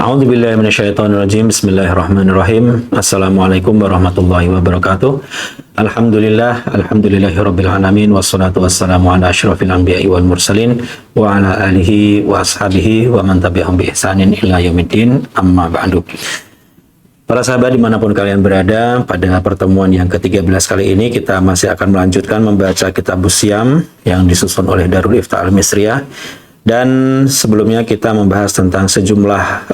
A'udzubillahi minasyaitonirrajim. Bismillahirrahmanirrahim. Assalamualaikum warahmatullahi wabarakatuh. Alhamdulillahirabbil alamin wassalatu wassalamu ala asyrofil anbiya'i wal mursalin wa ala alihi wa ashabihi wa man tabi'ahum bi ihsanin ila yaumiddin. Amma ba'du. Para sahabat dimanapun kalian berada, pada pertemuan yang ke-13 kali ini kita masih akan melanjutkan membaca kitab Syiyam yang disusun oleh Darul Ifta Al-Misriyah. Dan sebelumnya kita membahas tentang sejumlah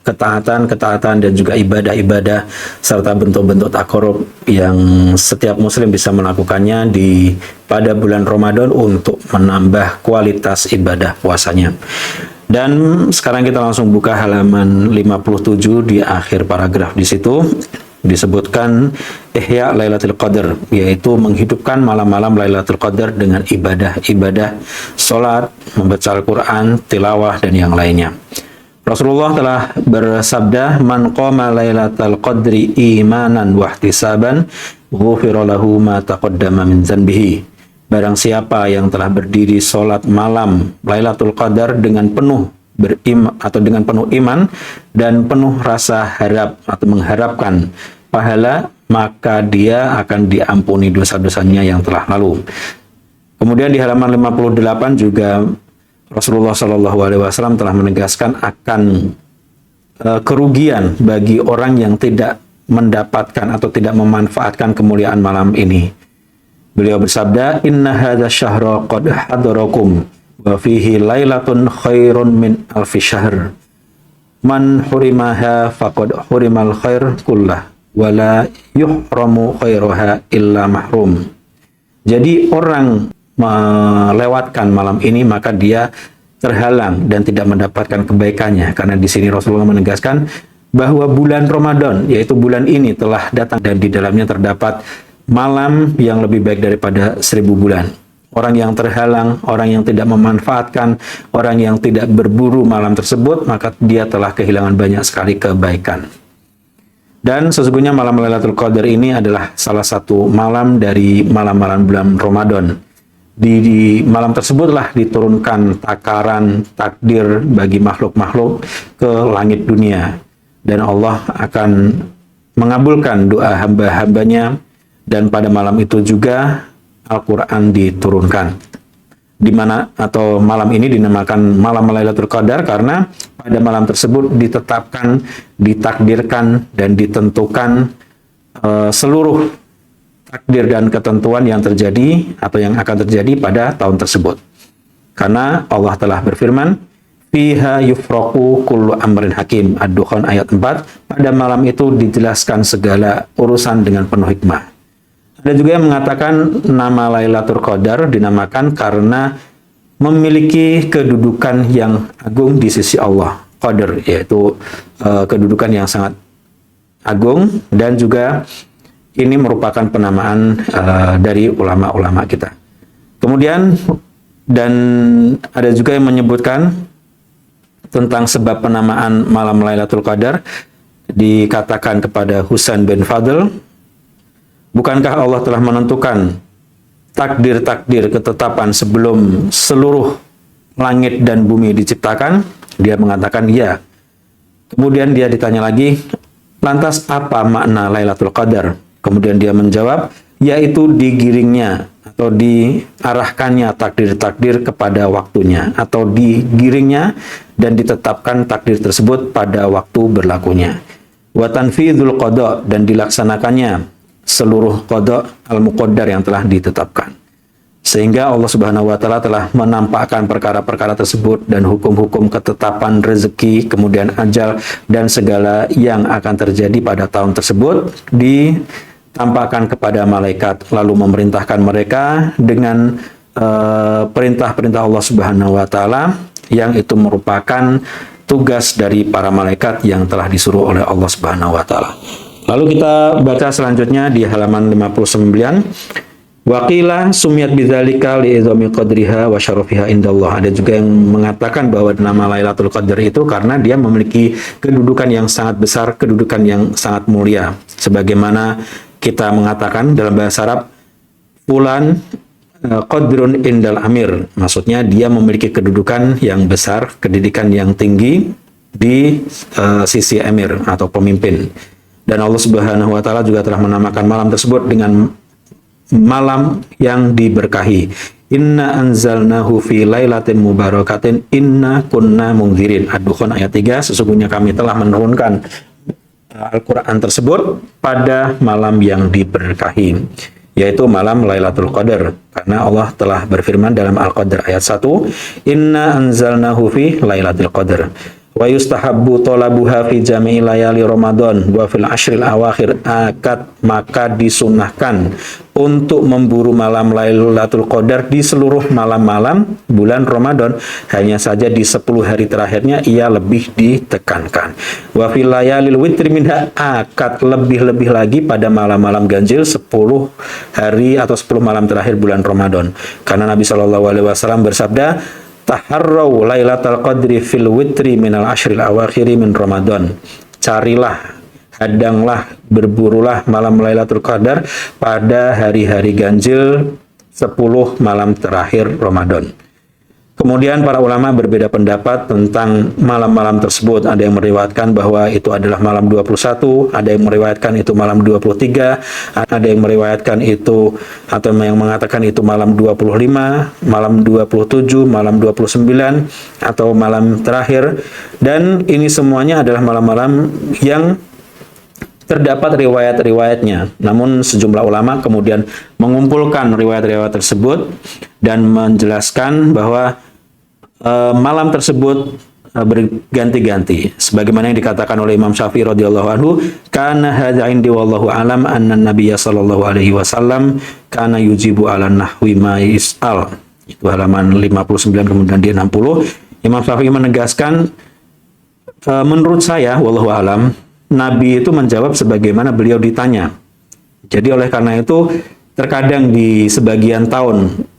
ketaatan dan juga ibadah-ibadah serta bentuk-bentuk takarrub yang setiap muslim bisa melakukannya pada bulan Ramadan untuk menambah kualitas ibadah puasanya. Dan sekarang kita langsung buka halaman 57 di akhir paragraf di situ. Disebutkan Ihya Lailatul Qadar, yaitu menghidupkan malam-malam Lailatul Qadar dengan ibadah-ibadah salat, membaca Al-Qur'an, tilawah dan yang lainnya. Rasulullah telah bersabda, "Man qama Lailatul Qadri imanan wa ihtisaban, ghufira lahu ma taqaddama min dzanbihi." Barang siapa yang telah berdiri salat malam Lailatul Qadar dengan penuh dengan penuh iman dan penuh rasa harap atau mengharapkan pahala, maka dia akan diampuni dosa-dosanya yang telah lalu. Kemudian di halaman 58 juga Rasulullah SAW telah menegaskan akan kerugian bagi orang yang tidak mendapatkan atau tidak memanfaatkan kemuliaan malam ini. Beliau bersabda, "Inna hadza syahra qad hadarakum wa fihi lailatun khairun min alfi syahr. Man hurimaha faqad hurimal khair kullah wa la yuhramu khairaha illa mahrum." Jadi orang melewatkan malam ini maka dia terhalang dan tidak mendapatkan kebaikannya, karena di sini Rasulullah menegaskan bahwa bulan Ramadan, yaitu bulan ini, telah datang dan di dalamnya terdapat malam yang lebih baik daripada 1000 bulan. Orang yang terhalang, orang yang tidak memanfaatkan, orang yang tidak berburu malam tersebut, maka dia telah kehilangan banyak sekali kebaikan. Dan sesungguhnya malam Lailatul Qadar ini adalah salah satu malam dari malam-malam bulan Ramadan. Di malam tersebutlah diturunkan takaran takdir bagi makhluk-makhluk ke langit dunia. Dan Allah akan mengabulkan doa hamba-hambanya, dan pada malam itu juga Al-Quran diturunkan. Di mana atau malam ini dinamakan malam Lailatul Qadar karena pada malam tersebut ditetapkan, ditakdirkan dan ditentukan seluruh takdir dan ketentuan yang terjadi atau yang akan terjadi pada tahun tersebut. Karena Allah telah berfirman, "Fiha yufraqu kullu amrin hakim." Ad-Dukhan ayat 4. Pada malam itu dijelaskan segala urusan dengan penuh hikmah. Ada juga yang mengatakan nama Lailatul Qadar dinamakan karena memiliki kedudukan yang agung di sisi Allah. Qadar yaitu kedudukan yang sangat agung, dan juga ini merupakan penamaan dari ulama-ulama kita. Kemudian dan ada juga yang menyebutkan tentang sebab penamaan malam Lailatul Qadar, dikatakan kepada Husain bin Fadl, "Bukankah Allah telah menentukan takdir-takdir ketetapan sebelum seluruh langit dan bumi diciptakan?" Dia mengatakan, "Ya." Kemudian dia ditanya lagi, "Lantas apa makna Lailatul Qadar?" Kemudian dia menjawab, yaitu digiringnya atau diarahkannya takdir-takdir kepada waktunya, atau digiringnya dan ditetapkan takdir tersebut pada waktu berlakunya. Wa tanfidhul qada, dan dilaksanakannya seluruh qada al-muqaddar yang telah ditetapkan. Sehingga Allah Subhanahu wa taala telah menampakkan perkara-perkara tersebut dan hukum-hukum ketetapan rezeki, kemudian ajal dan segala yang akan terjadi pada tahun tersebut ditampakkan kepada malaikat, lalu memerintahkan mereka dengan perintah-perintah Allah Subhanahu wa taala yang itu merupakan tugas dari para malaikat yang telah disuruh oleh Allah Subhanahu wa taala. Lalu kita baca selanjutnya di halaman 59. Waqila sumiyat bidzalika li'izami qadriha wa syarafiha indallah. Ada juga yang mengatakan bahwa nama Lailatul Qadar itu karena dia memiliki kedudukan yang sangat besar, kedudukan yang sangat mulia. Sebagaimana kita mengatakan dalam bahasa Arab, fulan qadrun indal amir. Maksudnya dia memiliki kedudukan yang besar, kedudukan yang tinggi di sisi emir atau pemimpin. Dan Allah Subhanahu wa taala juga telah menamakan malam tersebut dengan malam yang diberkahi. Inna anzalnahu fi lailatin mubarakatin inna kunna mundzirin. Ad-Dukhan ayat 3, sesungguhnya kami telah menurunkan Al-Quran tersebut pada malam yang diberkahi, yaitu malam Lailatul Qadar. Karena Allah telah berfirman dalam Al-Qadar ayat 1, Inna anzalnahu fi Lailatul Qadar. Wa yustahabbu talabuha fi jami'i layali Ramadan wa fil ashril awakhir akad, maka disunahkan untuk memburu malam Lailatul Qadar di seluruh malam-malam bulan Ramadan, hanya saja di 10 hari terakhirnya ia lebih ditekankan. Wa fil layalil witri minha, akad lebih-lebih lagi pada malam-malam ganjil 10 hari atau 10 malam terakhir bulan Ramadan. Karena Nabi SAW bersabda, Taharraw Lailatul Qadri fil witri minal ashril awakhiri min Ramadan. Carilah, hadanglah, berburulah malam Lailatul Qadar pada hari-hari ganjil 10 malam terakhir Ramadan. Kemudian para ulama berbeda pendapat tentang malam-malam tersebut. Ada yang meriwayatkan bahwa itu adalah malam 21, ada yang meriwayatkan itu malam 23, ada yang meriwayatkan itu atau yang mengatakan itu malam 25, malam 27, malam 29 atau malam terakhir. Dan ini semuanya adalah malam-malam yang terdapat riwayat-riwayatnya. Namun sejumlah ulama kemudian mengumpulkan riwayat-riwayat tersebut dan menjelaskan bahwa malam tersebut berganti-ganti. Sebagaimana yang dikatakan oleh Imam Syafi'i radhiyallahu anhu, kana hadza indi wallahu alam anna nabiyya sallallahu alaihi wasallam kana yujibu ala nahwi ma yis'al. Itu halaman 59 kemudian di 60. Imam Syafi'i menegaskan, menurut saya wallahu alam, Nabi itu menjawab sebagaimana beliau ditanya. Jadi oleh karena itu terkadang di sebagian tahun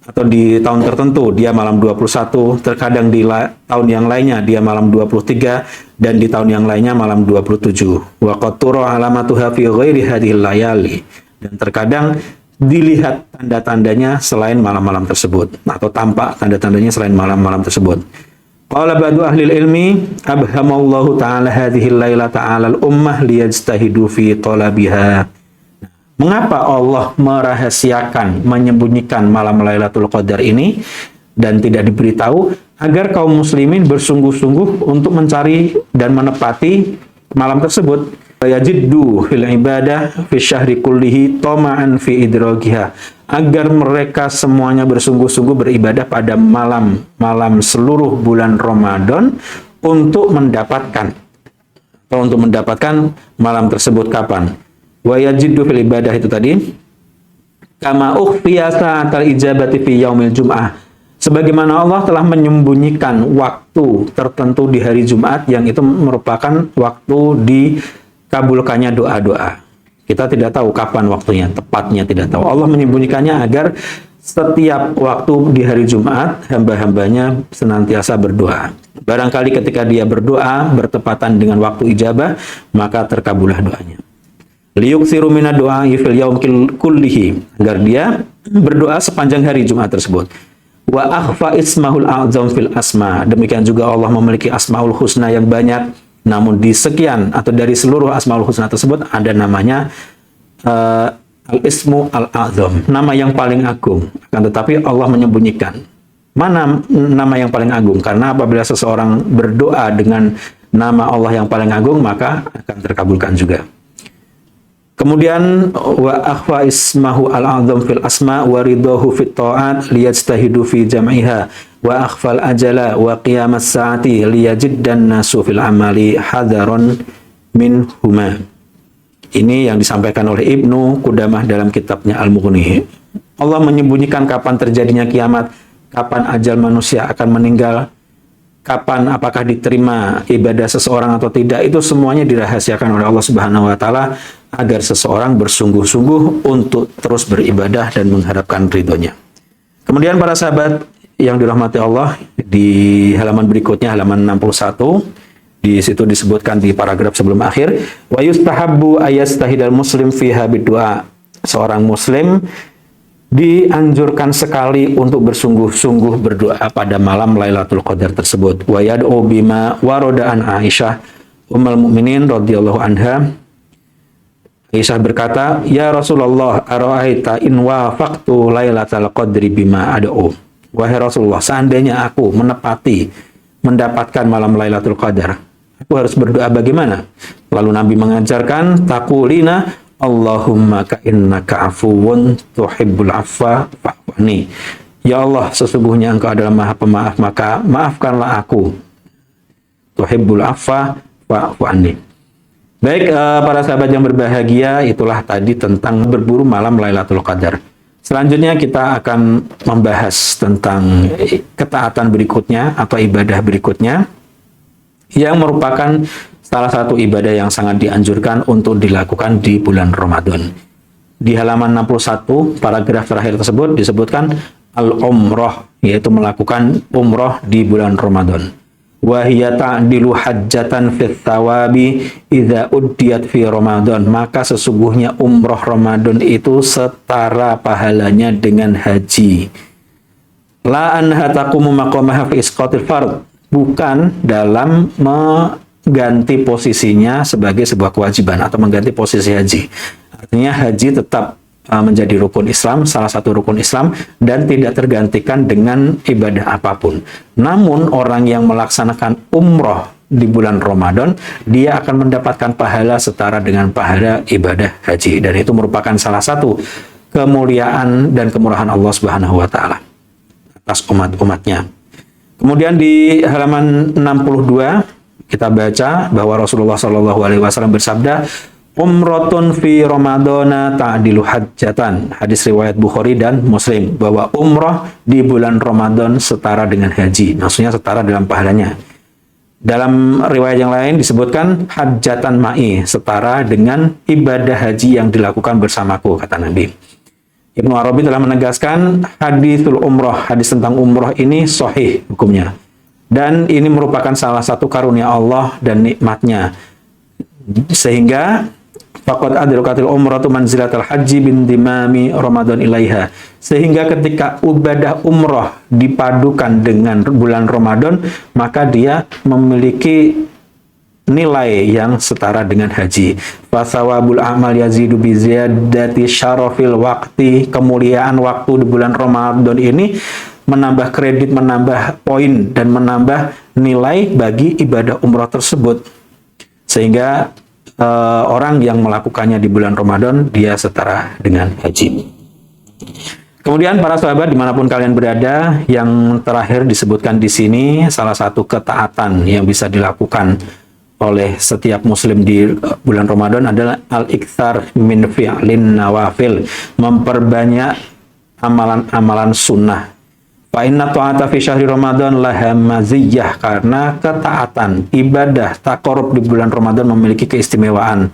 atau di tahun tertentu dia malam 21, terkadang di tahun yang lainnya dia malam 23, dan di tahun yang lainnya malam 27. Wa qad tura alamatuha fi ghairi hadhil layali. Dan terkadang dilihat tanda-tandanya selain malam-malam tersebut, atau tampak tanda-tandanya selain malam-malam tersebut. Qala ba'du ahli ilmi abhamallahu ta'ala hadhil lailata 'alal ummah liyajtahidu fi talabiha. Mengapa Allah merahasiakan, menyembunyikan malam Lailatul Qadar ini dan tidak diberitahu? Agar kaum muslimin bersungguh-sungguh untuk mencari dan menepati malam tersebut. Yajiddu fil ibadah fi syahri kullihi tama'an fi idrakiha. Agar mereka semuanya bersungguh-sungguh beribadah pada malam seluruh bulan Ramadan untuk mendapatkan malam tersebut kapan? Wa yajiddu fil ibadah itu tadi kama ukhfiya sa'atal ijabati fi yaumil jum'ah, sebagaimana Allah telah menyembunyikan waktu tertentu di hari Jumat yang itu merupakan waktu dikabulkannya doa-doa. Kita tidak tahu kapan waktunya, tepatnya tidak tahu. Allah menyembunyikannya agar setiap waktu di hari Jumat hamba-hambanya senantiasa berdoa. Barangkali ketika dia berdoa bertepatan dengan waktu ijabah, maka terkabulah doanya. Liyuksiru minad du'ai fil yaum kullihi, agar dia berdoa sepanjang hari Jumat tersebut. Wa akhfa ismahul a'zam fil asma, demikian juga Allah memiliki asmaul husna yang banyak, namun di sekian atau dari seluruh asmaul husna tersebut ada namanya al-ismu al-a'zam, nama yang paling agung. Akan tetapi Allah menyembunyikan mana nama yang paling agung, karena apabila seseorang berdoa dengan nama Allah yang paling agung, maka akan terkabulkan juga. Kemudian wa akhfa ismahu al-a'zam fil asma wa ridahu fit ta'at liyajtahidu fi jam'iha wa akhfal ajala wa qiyamas saati liyajiddan nasu fil amali hadaron min huma. Ini yang disampaikan oleh Ibnu Qudamah dalam kitabnya Al-Mughni. Allah menyembunyikan kapan terjadinya kiamat, kapan ajal manusia akan meninggal, kapan apakah diterima ibadah seseorang atau tidak, itu semuanya dirahasiakan oleh Allah Subhanahu wa taala agar seseorang bersungguh-sungguh untuk terus beribadah dan mengharapkan ridhonya. Kemudian para sahabat yang dirahmati Allah, di halaman berikutnya, halaman 61, di situ disebutkan di paragraf sebelum akhir, wa yustahabbu ayastahidal muslim fiha biddu'a. Seorang muslim dianjurkan sekali untuk bersungguh-sungguh berdoa pada malam Lailatul Qadar tersebut. Wa yad'u bima warada an Aisyah Ummul Mukminin radhiyallahu anha. Aisyah berkata, "Ya Rasulullah, ara'aita in wafaqtu Lailatul Qadri bima ad'u." Wahai Rasulullah, seandainya aku mendapatkan malam Lailatul Qadar, aku harus berdoa bagaimana? Lalu Nabi mengajarkan, "Taqulina Allahumma ka'innaka afuwun tuhibbul afwa fa'fani." Ya Allah, sesungguhnya Engkau adalah Maha Pemaaf, maka maafkanlah aku. Tuhibbul afwa fa'fani. Baik, para sahabat yang berbahagia, itulah tadi tentang berburu malam Lailatul Qadar. Selanjutnya kita akan membahas tentang ketaatan berikutnya atau ibadah berikutnya yang merupakan salah satu ibadah yang sangat dianjurkan untuk dilakukan di bulan Ramadan. Di halaman 61, paragraf terakhir tersebut disebutkan al-umrah, yaitu melakukan umrah di bulan Ramadan. Wa hiya ta'dilu hajjatan fit thawabi idza uddiyat fi Ramadan. Maka sesungguhnya umrah Ramadan itu setara pahalanya dengan haji. La anha taqumu maqamaha fi isqatil fard. Bukan dalam mengganti posisinya sebagai sebuah kewajiban atau mengganti posisi haji. Artinya haji tetap menjadi rukun Islam, salah satu rukun Islam, dan tidak tergantikan dengan ibadah apapun. Namun orang yang melaksanakan umroh di bulan Ramadan, dia akan mendapatkan pahala setara dengan pahala ibadah haji. Dan itu merupakan salah satu kemuliaan dan kemurahan Allah Subhanahu wa Ta'ala atas umat-umatnya. Kemudian di halaman 62 kita baca bahwa Rasulullah SAW bersabda, "Umratun fi Ramadana ta'dilu hajjatan." Hadis riwayat Bukhari dan Muslim, bahwa umrah di bulan Ramadan setara dengan haji. Maksudnya setara dalam pahalanya. Dalam riwayat yang lain disebutkan hajjatan ma'i, setara dengan ibadah haji yang dilakukan bersamaku, kata Nabi. Ibnu Arabi telah menegaskan hadisul umrah, hadis tentang umrah ini sahih hukumnya. Dan ini merupakan salah satu karunia Allah dan nikmatnya. Sehingga faqad adrakatil umratu manzilatal haji bin dimami Ramadan ilaiha. Sehingga ketika ibadah umrah dipadukan dengan bulan Ramadan, maka dia memiliki nilai yang setara dengan haji. Fasawabul amal yazidu bi ziyadati syarafil waqti. Kemuliaan waktu di bulan Ramadan ini menambah kredit, menambah poin, dan menambah nilai bagi ibadah umrah tersebut. Sehingga orang yang melakukannya di bulan Ramadan, dia setara dengan haji. Kemudian para sahabat dimanapun kalian berada, yang terakhir disebutkan di sini, salah satu ketaatan yang bisa dilakukan oleh setiap muslim di bulan Ramadan adalah al-iktsar min fi'lin nawafil, memperbanyak amalan-amalan sunnah. Fa inna ta'ata fi syahri Ramadan laha maziyah, karena ketaatan, ibadah, taqarrub di bulan Ramadan memiliki keistimewaan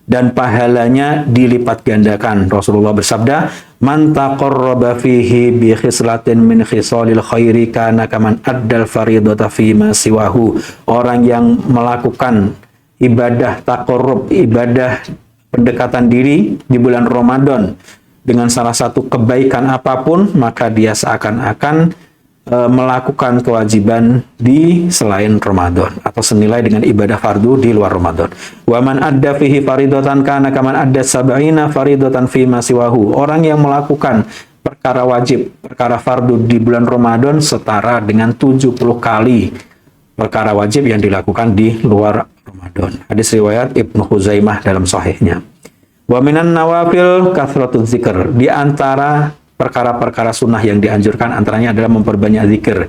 dan pahalanya dilipat gandakan. Rasulullah bersabda, "Man taqarraba fihi bi khislatin min khisalil khairi kana kaman addal faridata fi ma siwahu." Orang yang melakukan ibadah taqarrub, ibadah pendekatan diri di bulan Ramadan dengan salah satu kebaikan apapun, maka dia seakan-akan melakukan kewajiban di selain Ramadan atau senilai dengan ibadah fardu di luar Ramadan. Wa man adda fihi faridatan kana kaman adda sab'ina faridatan fi ma siwahu. Orang yang melakukan perkara wajib, perkara fardu di bulan Ramadan setara dengan 70 kali perkara wajib yang dilakukan di luar Ramadan. Hadis riwayat Ibnu Khuzaimah dalam sahihnya. Wa minan nawafil kathratuz zikr. Di antara perkara-perkara sunnah yang dianjurkan antaranya adalah memperbanyak zikir.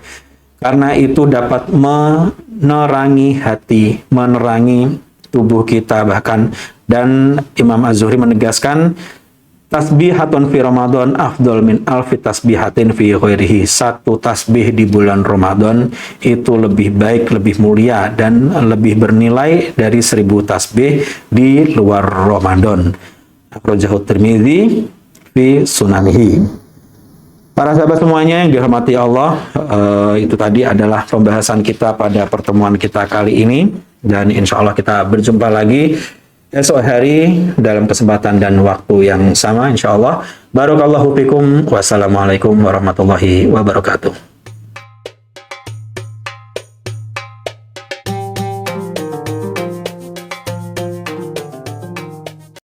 Karena itu dapat menerangi hati, menerangi tubuh kita bahkan. Dan Imam Az-Zuhri menegaskan, tasbihatun fi Ramadan afdal min alfi tasbihatin fi ghairihi. Satu tasbih di bulan Ramadan itu lebih baik, lebih mulia, dan lebih bernilai dari 1000 tasbih di luar Ramadan. Akhrajahu Tirmidzi fi sunanihi. Para sahabat semuanya yang dirahmati Allah, itu tadi adalah pembahasan kita pada pertemuan kita kali ini, dan insya Allah kita berjumpa lagi esok hari dalam kesempatan dan waktu yang sama insya Allah. Barakallahu fikum. Wassalamualaikum warahmatullahi wabarakatuh.